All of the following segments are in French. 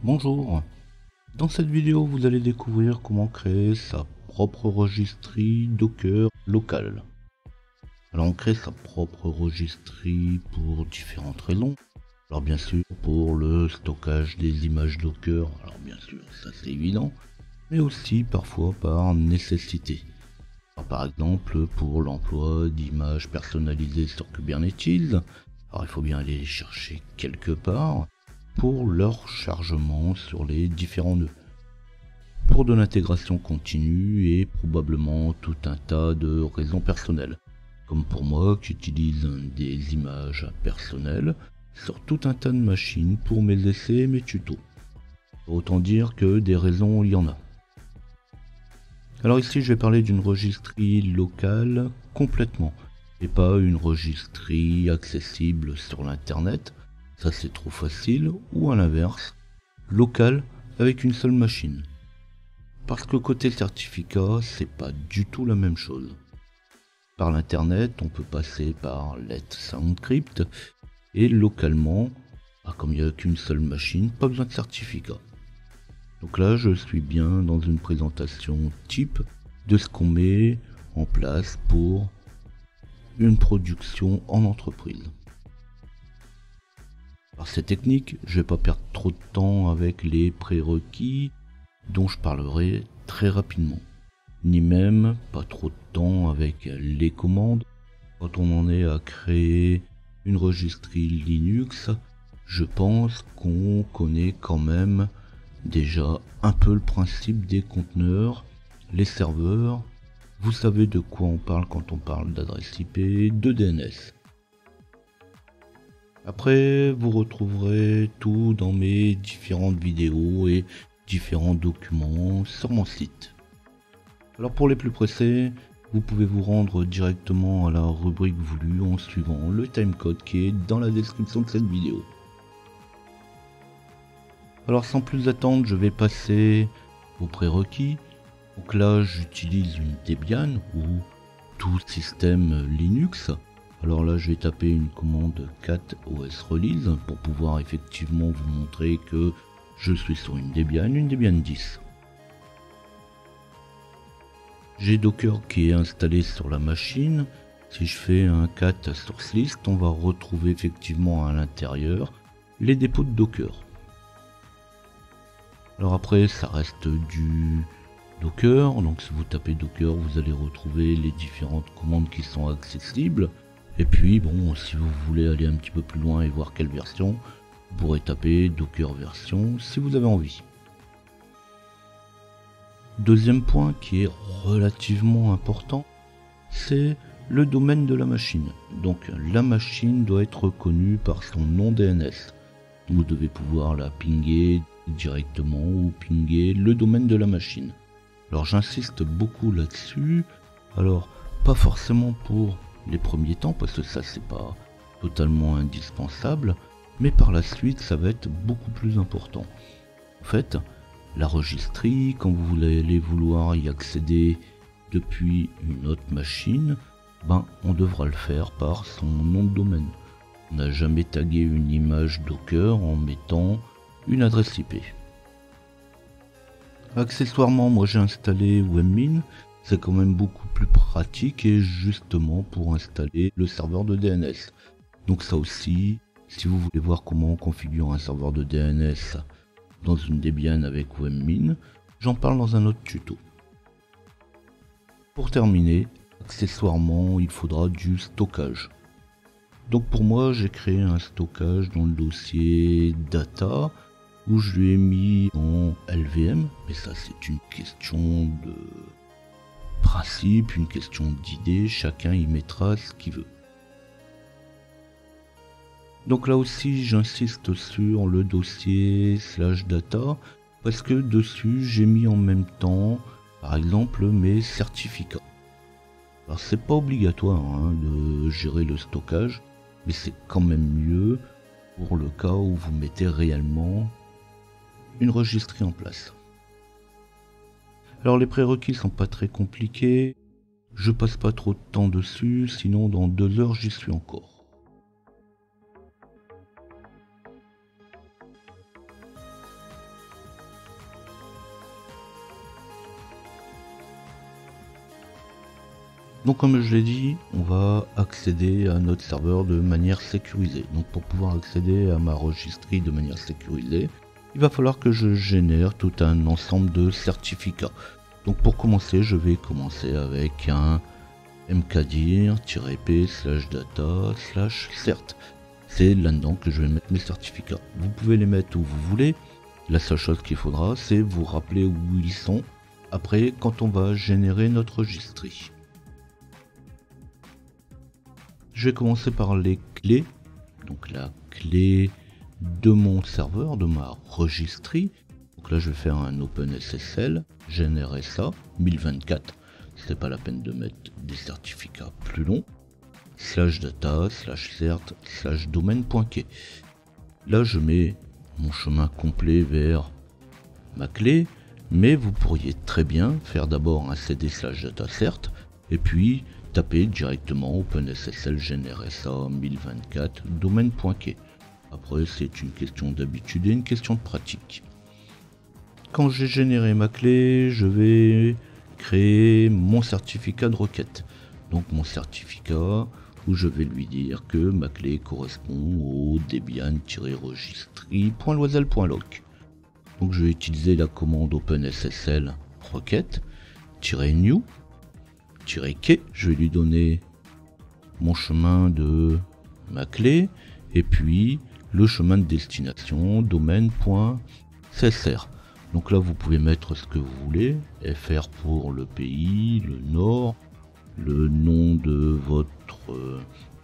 Bonjour, dans cette vidéo vous allez découvrir comment créer sa propre registrie Docker locale. Alors on crée sa propre registrie pour différentes raisons. Alors bien sûr pour le stockage des images Docker, alors bien sûr ça c'est évident, mais aussi parfois par nécessité. Alors, par exemple pour l'emploi d'images personnalisées sur Kubernetes, alors il faut bien aller les chercher quelque part pour leur chargement sur les différents nœuds. Pour de l'intégration continue et probablement tout un tas de raisons personnelles. Comme pour moi qui utilise des images personnelles sur tout un tas de machines pour mes essais et mes tutos. Autant dire que des raisons il y en a. Alors ici je vais parler d'une registrie locale complètement et pas une registrie accessible sur l'internet, ça c'est trop facile, ou à l'inverse, locale avec une seule machine. Parce que côté certificat, c'est pas du tout la même chose. Par l'internet, on peut passer par Let's Encrypt et localement, comme il n'y a qu'une seule machine, pas besoin de certificat. Donc là, je suis bien dans une présentation type de ce qu'on met en place pour une production en entreprise. Alors c'est technique, je vais pas perdre trop de temps avec les prérequis dont je parlerai très rapidement, ni même pas trop de temps avec les commandes. Quand on en est à créer une registrie Linux, je pense qu'on connaît quand même déjà un peu le principe des conteneurs, les serveurs. Vous savez de quoi on parle quand on parle d'adresse IP, de DNS. Après, vous retrouverez tout dans mes différentes vidéos et différents documents sur mon site. Alors pour les plus pressés, vous pouvez vous rendre directement à la rubrique voulue en suivant le timecode qui est dans la description de cette vidéo. Alors sans plus attendre, je vais passer aux prérequis. Donc là, j'utilise une Debian ou tout système Linux. Alors là, je vais taper une commande cat os release pour pouvoir effectivement vous montrer que je suis sur une Debian 10. J'ai Docker qui est installé sur la machine. Si je fais un cat source list, on va retrouver effectivement à l'intérieur les dépôts de Docker. Alors après, ça reste du Docker. Donc si vous tapez Docker, vous allez retrouver les différentes commandes qui sont accessibles. Et puis bon, si vous voulez aller un petit peu plus loin et voir quelle version, vous pourrez taper Docker version si vous avez envie. Deuxième point qui est relativement important, c'est le domaine de la machine. Donc la machine doit être reconnue par son nom DNS. Vous devez pouvoir la pinguer directement ou pinguer le domaine de la machine. Alors j'insiste beaucoup là-dessus. Alors pas forcément pour les premiers temps parce que ça c'est pas totalement indispensable, mais par la suite ça va être beaucoup plus important. En fait, la registrie, quand vous allez vouloir y accéder depuis une autre machine, on devra le faire par son nom de domaine. On n'a jamais tagué une image Docker en mettant une adresse IP. Accessoirement, moi j'ai installé Webmin, c'est quand même beaucoup plus pratique et justement pour installer le serveur de DNS. Donc ça aussi, si vous voulez voir comment on configure un serveur de DNS dans une Debian avec Webmin, j'en parle dans un autre tuto. Pour terminer, accessoirement, il faudra du stockage. Donc pour moi, j'ai créé un stockage dans le dossier data où je lui ai mis en LVM, mais ça c'est une question de principe, une question d'idée, chacun y mettra ce qu'il veut. Donc là aussi j'insiste sur le dossier /data parce que dessus j'ai mis en même temps par exemple mes certificats. Alors c'est pas obligatoire de gérer le stockage, mais c'est quand même mieux pour le cas où vous mettez réellement une registrie en place. Alors les prérequis sont pas très compliqués, je passe pas trop de temps dessus, sinon dans 2 heures j'y suis encore. Donc comme je l'ai dit, on va accéder à notre serveur de manière sécurisée. Donc pour pouvoir accéder à ma registrie de manière sécurisée, il va falloir que je génère tout un ensemble de certificats. Donc pour commencer, je vais commencer avec un mkdir-p/data/cert. C'est là-dedans que je vais mettre mes certificats. Vous pouvez les mettre où vous voulez. La seule chose qu'il faudra, c'est vous rappeler où ils sont après quand on va générer notre registrie. Je vais commencer par les clés. Donc la clé de mon serveur, de ma registrie. Donc là je vais faire un OpenSSL, générer ça, 1024. C'est pas la peine de mettre des certificats plus longs. /data/cert/domaine.key. Là je mets mon chemin complet vers ma clé, mais vous pourriez très bien faire d'abord un cd/data/cert et puis taper directement OpenSSL générer ça 1024 domaine.key. Après c'est une question d'habitude et une question de pratique. Quand j'ai généré ma clé, je vais créer mon certificat de requête. Donc mon certificat où je vais lui dire que ma clé correspond au debian-registry.loisel.loc. Donc je vais utiliser la commande OpenSSL requête-new -key, je vais lui donner mon chemin de ma clé et puis le chemin de destination domaine.csr. Donc là vous pouvez mettre ce que vous voulez, FR pour le pays, le nord, le nom de votre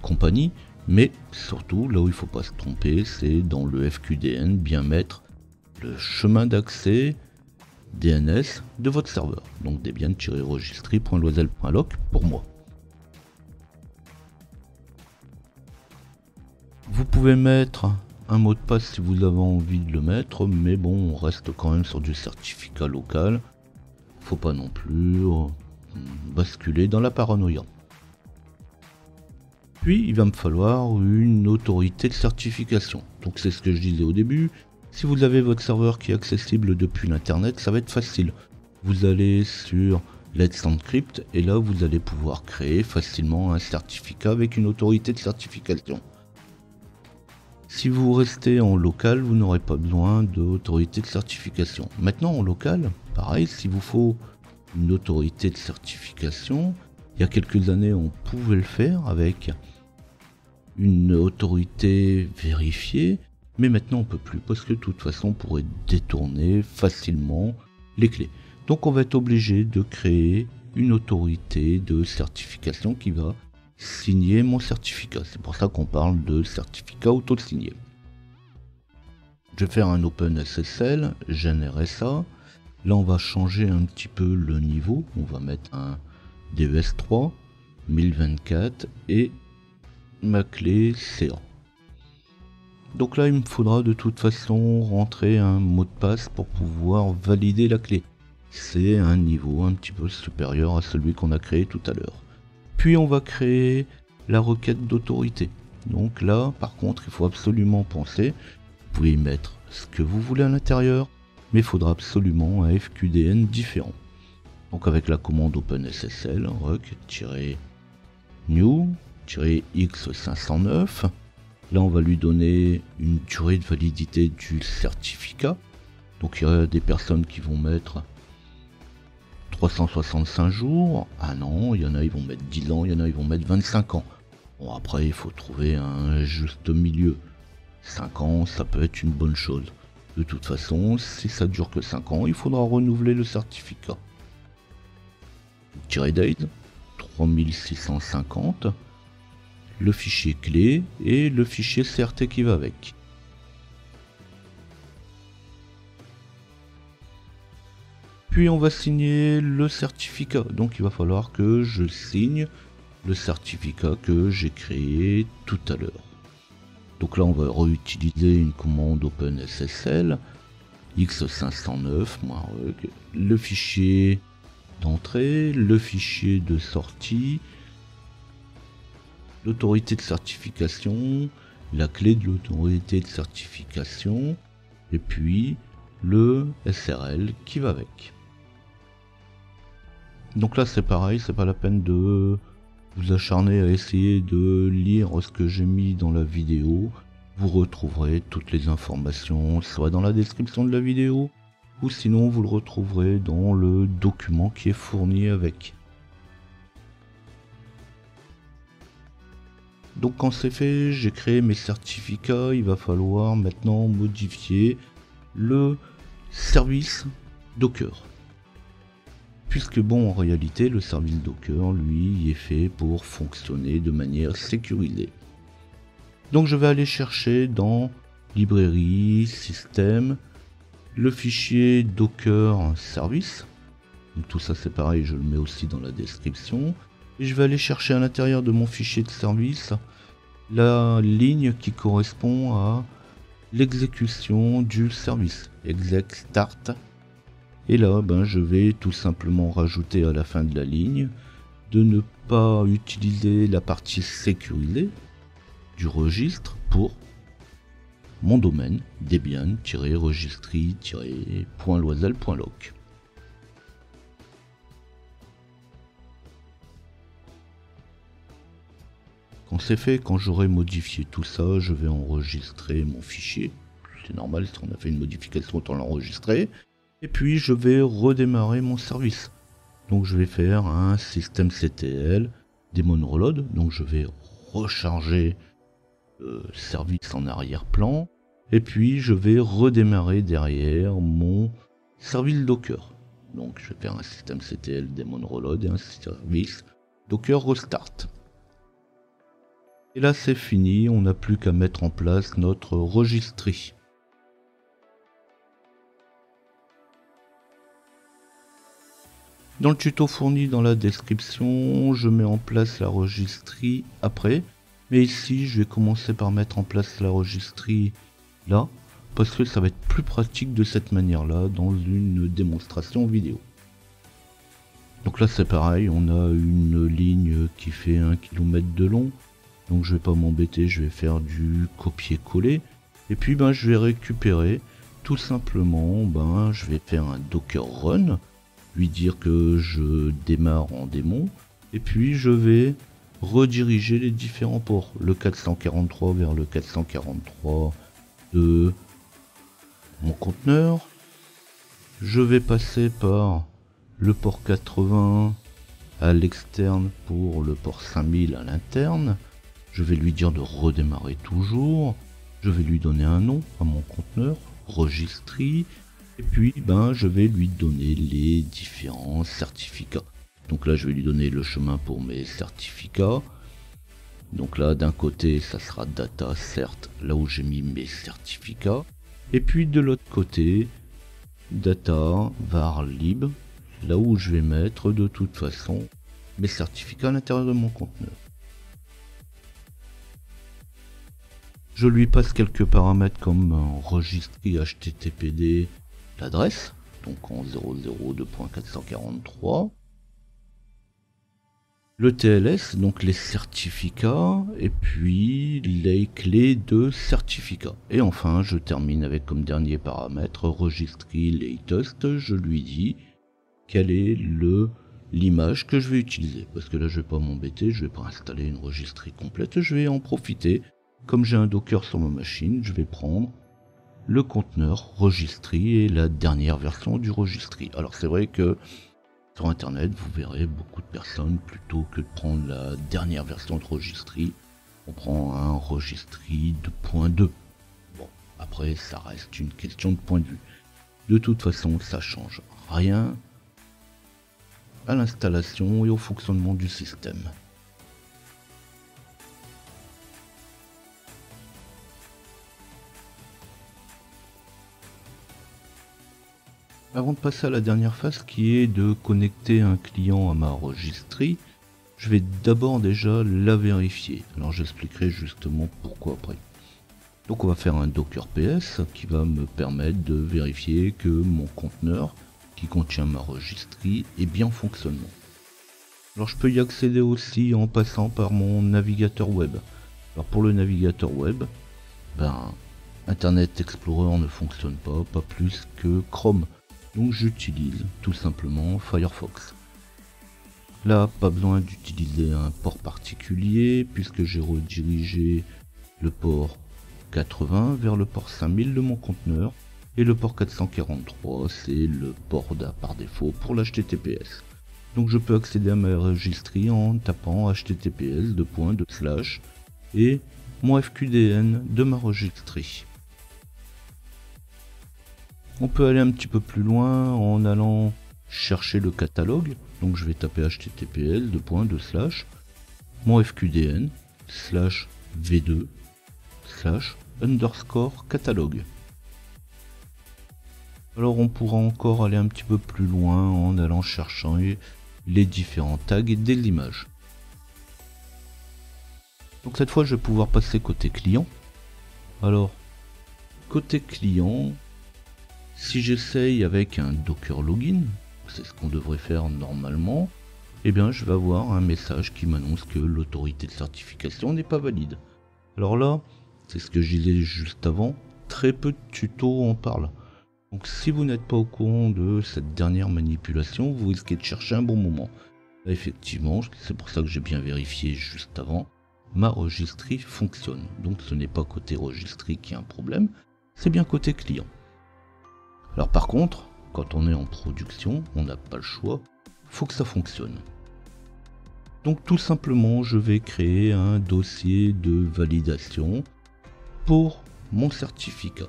compagnie, mais surtout là où il ne faut pas se tromper, c'est dans le FQDN, bien mettre le chemin d'accès DNS de votre serveur, donc debian-registry.loisel.loc pour moi. Vous pouvez mettre un mot de passe si vous avez envie de le mettre, mais bon, on reste quand même sur du certificat local. Faut pas non plus basculer dans la paranoïa. Puis il va me falloir une autorité de certification. Donc c'est ce que je disais au début. Si vous avez votre serveur qui est accessible depuis l'internet, ça va être facile. Vous allez sur Let's Encrypt et là vous allez pouvoir créer facilement un certificat avec une autorité de certification. Si vous restez en local, vous n'aurez pas besoin d'autorité de certification. Maintenant en local, pareil, s'il vous faut une autorité de certification, il y a quelques années on pouvait le faire avec une autorité vérifiée, mais maintenant on peut plus parce que de toute façon on pourrait détourner facilement les clés. Donc on va être obligé de créer une autorité de certification qui va signer mon certificat. C'est pour ça qu'on parle de certificat auto-signé. Je vais faire un OpenSSL, générer ça. Là on va changer un petit peu le niveau. On va mettre un DES3 1024 et ma clé CA. Donc là il me faudra de toute façon rentrer un mot de passe pour pouvoir valider la clé. C'est un niveau un petit peu supérieur à celui qu'on a créé tout à l'heure. Puis on va créer la requête d'autorité. Donc là par contre il faut absolument penser, vous pouvez y mettre ce que vous voulez à l'intérieur, mais il faudra absolument un FQDN différent. Donc avec la commande OpenSSL rec-new-x509, là on va lui donner une durée de validité du certificat. Donc il y a des personnes qui vont mettre 365 jours, un an, il y en a ils vont mettre 10 ans, il y en a ils vont mettre 25 ans. Bon après il faut trouver un juste milieu. 5 ans ça peut être une bonne chose. De toute façon, si ça dure que 5 ans, il faudra renouveler le certificat. Date 3650, le fichier clé et le fichier CRT qui va avec. Puis on va signer le certificat, donc il va falloir que je signe le certificat que j'ai créé tout à l'heure. Donc là on va réutiliser une commande OpenSSL x509 -reg, le fichier d'entrée, le fichier de sortie, l'autorité de certification, la clé de l'autorité de certification et puis le SRL qui va avec. Donc là c'est pareil, c'est pas la peine de vous acharnez à essayer de lire ce que j'ai mis dans la vidéo, vous retrouverez toutes les informations soit dans la description de la vidéo, ou sinon vous le retrouverez dans le document qui est fourni avec. Donc quand c'est fait, j'ai créé mes certificats, il va falloir maintenant modifier le service Docker. Puisque bon, en réalité, le service Docker, lui, est fait pour fonctionner de manière sécurisée. Donc je vais aller chercher dans librairie, système, le fichier Docker service. Donc tout ça c'est pareil, je le mets aussi dans la description. Et je vais aller chercher à l'intérieur de mon fichier de service la ligne qui correspond à l'exécution du service, exec start. Et là, je vais tout simplement rajouter à la fin de la ligne de ne pas utiliser la partie sécurisée du registre pour mon domaine debian-registry-.loisel.loc. Quand c'est fait, quand j'aurai modifié tout ça, je vais enregistrer mon fichier. C'est normal, si on a fait une modification, autant l'enregistrer. Et puis je vais redémarrer mon service. Donc je vais faire un systemctl daemon reload. Donc je vais recharger le service en arrière-plan. Et puis je vais redémarrer derrière mon service Docker. Donc je vais faire un systemctl daemon reload et un service Docker restart. Et là c'est fini, on n'a plus qu'à mettre en place notre registry. Dans le tuto fourni dans la description, je mets en place la registry après. Mais ici, je vais commencer par mettre en place la registry là, parce que ça va être plus pratique de cette manière-là dans une démonstration vidéo. Donc là c'est pareil, on a une ligne qui fait 1 km de long. Donc je vais pas m'embêter, je vais faire du copier-coller. Et puis je vais récupérer tout simplement, je vais faire un docker run, lui dire que je démarre en démon. Et puis je vais rediriger les différents ports, le 443 vers le 443 de mon conteneur. Je vais passer par le port 80 à l'externe pour le port 5000 à l'interne. Je vais lui dire de redémarrer toujours. Je vais lui donner un nom à mon conteneur, registry. Et puis je vais lui donner les différents certificats. Donc là je vais lui donner le chemin pour mes certificats. Donc là d'un côté ça sera data cert, là où j'ai mis mes certificats. Et puis de l'autre côté data var lib, là où je vais mettre de toute façon mes certificats à l'intérieur de mon conteneur. Je lui passe quelques paramètres comme registry httpd l'adresse, donc en 002.443. Le TLS, donc les certificats, et puis les clés de certificat. Et enfin, je termine avec comme dernier paramètre registry latest. Je lui dis quelle est l'image que je vais utiliser. Parce que là, je vais pas m'embêter, je vais pas installer une registry complète, je vais en profiter. Comme j'ai un Docker sur ma machine, je vais prendre le conteneur registry et la dernière version du registry. Alors c'est vrai que sur internet vous verrez beaucoup de personnes, plutôt que de prendre la dernière version de registry, on prend un registry 2.2. Bon, après ça reste une question de point de vue. De toute façon ça change rien à l'installation et au fonctionnement du système. Avant de passer à la dernière phase qui est de connecter un client à ma registry, je vais d'abord déjà la vérifier. Alors j'expliquerai justement pourquoi après. Donc on va faire un docker ps qui va me permettre de vérifier que mon conteneur qui contient ma registry est bien en fonctionnement. Alors je peux y accéder aussi en passant par mon navigateur web. Alors pour le navigateur web, Internet Explorer ne fonctionne pas plus que Chrome. Donc j'utilise tout simplement Firefox. Là, pas besoin d'utiliser un port particulier puisque j'ai redirigé le port 80 vers le port 5000 de mon conteneur. Et le port 443, c'est le port par défaut pour l'HTTPS. Donc je peux accéder à ma registrie en tapant https:// et mon FQDN de ma registrie. On peut aller un petit peu plus loin en allant chercher le catalogue. Donc je vais taper https:// mon FQDN /v2 / catalogue. Alors on pourra encore aller un petit peu plus loin en allant chercher les différents tags des images. Donc cette fois je vais pouvoir passer côté client. Alors côté client, si j'essaye avec un Docker login, c'est ce qu'on devrait faire normalement, eh bien je vais avoir un message qui m'annonce que l'autorité de certification n'est pas valide. Alors là, c'est ce que je disais juste avant, très peu de tutos en parlent. Donc si vous n'êtes pas au courant de cette dernière manipulation, vous risquez de chercher un bon moment. Là, effectivement, c'est pour ça que j'ai bien vérifié juste avant, ma registrie fonctionne. Donc ce n'est pas côté registrie qui a un problème, c'est bien côté client. Alors par contre, quand on est en production, on n'a pas le choix, faut que ça fonctionne. Donc tout simplement, je vais créer un dossier de validation pour mon certificat.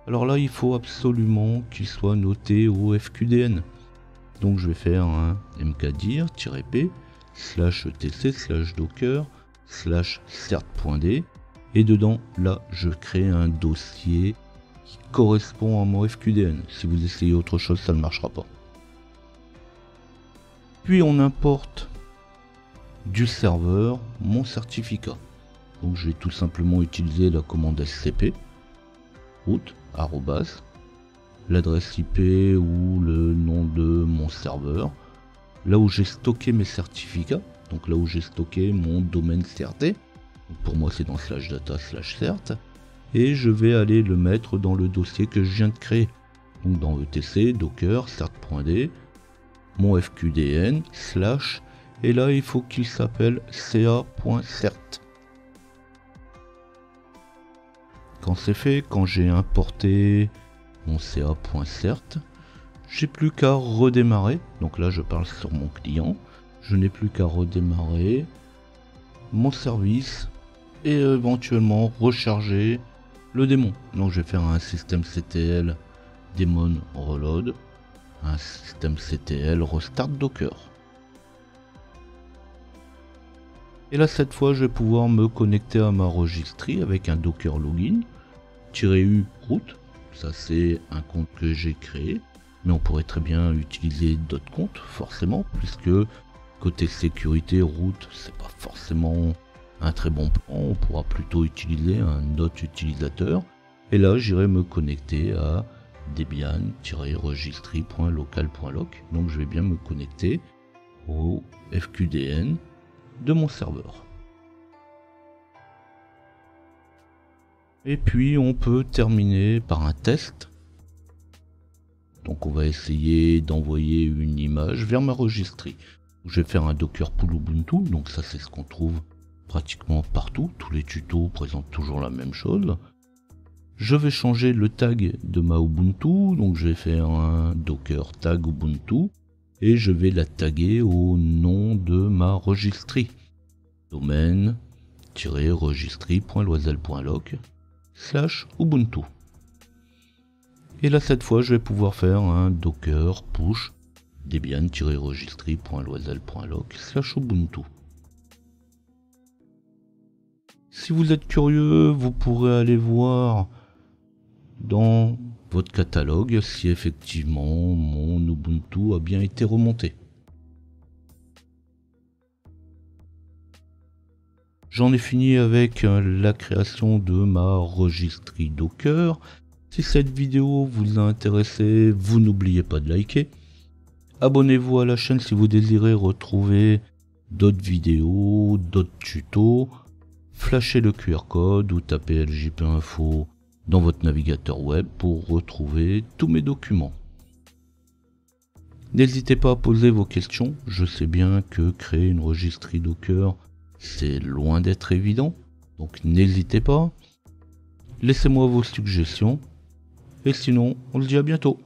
Alors là, il faut absolument qu'il soit noté au FQDN. Donc je vais faire un mkdir-p /etc/docker /cert.d et dedans, là, je crée un dossier qui correspond à mon FQDN. Si vous essayez autre chose, ça ne marchera pas. Puis on importe du serveur mon certificat. Donc je vais tout simplement utiliser la commande scp route l'adresse IP ou le nom de mon serveur, là où j'ai stocké mes certificats, donc là où j'ai stocké mon domaine CRT, donc pour moi c'est dans /data/cert, et je vais aller le mettre dans le dossier que je viens de créer, donc dans etc docker cert.d, mon fqdn / et là il faut qu'il s'appelle ca.cert. Quand c'est fait, quand j'ai importé mon ca.cert, j'ai plus qu'à redémarrer. Donc là je parle sur mon client, je n'ai plus qu'à redémarrer mon service et éventuellement recharger le démon. Donc je vais faire un systemctl daemon reload, un systemctl restart docker. Et là cette fois je vais pouvoir me connecter à ma registrie avec un docker login -u root. Ça c'est un compte que j'ai créé, mais on pourrait très bien utiliser d'autres comptes forcément, puisque côté sécurité root c'est pas forcément un très bon plan. On pourra plutôt utiliser un autre utilisateur, et là j'irai me connecter à debian-registry.local.loc. donc je vais bien me connecter au FQDN de mon serveur. Et puis on peut terminer par un test. Donc on va essayer d'envoyer une image vers ma registrie. Je vais faire un docker pull Ubuntu, donc ça c'est ce qu'on trouve pratiquement partout. Tous les tutos présentent toujours la même chose. Je vais changer le tag de ma Ubuntu, donc je vais faire un docker tag Ubuntu et je vais la taguer au nom de ma registrie. Domaine-registry.loisel.loc /Ubuntu. Et là cette fois je vais pouvoir faire un docker push debian-registry.loisel.loc /Ubuntu. Si vous êtes curieux, vous pourrez aller voir dans votre catalogue si effectivement mon Ubuntu a bien été remonté. J'en ai fini avec la création de ma registrie Docker. Si cette vidéo vous a intéressé, vous n'oubliez pas de liker. Abonnez-vous à la chaîne si vous désirez retrouver d'autres vidéos, d'autres tutos. Flashez le QR code ou tapez ljp-info dans votre navigateur web pour retrouver tous mes documents. N'hésitez pas à poser vos questions, je sais bien que créer une registrie Docker, c'est loin d'être évident, donc n'hésitez pas. Laissez-moi vos suggestions, et sinon, on se dit à bientôt.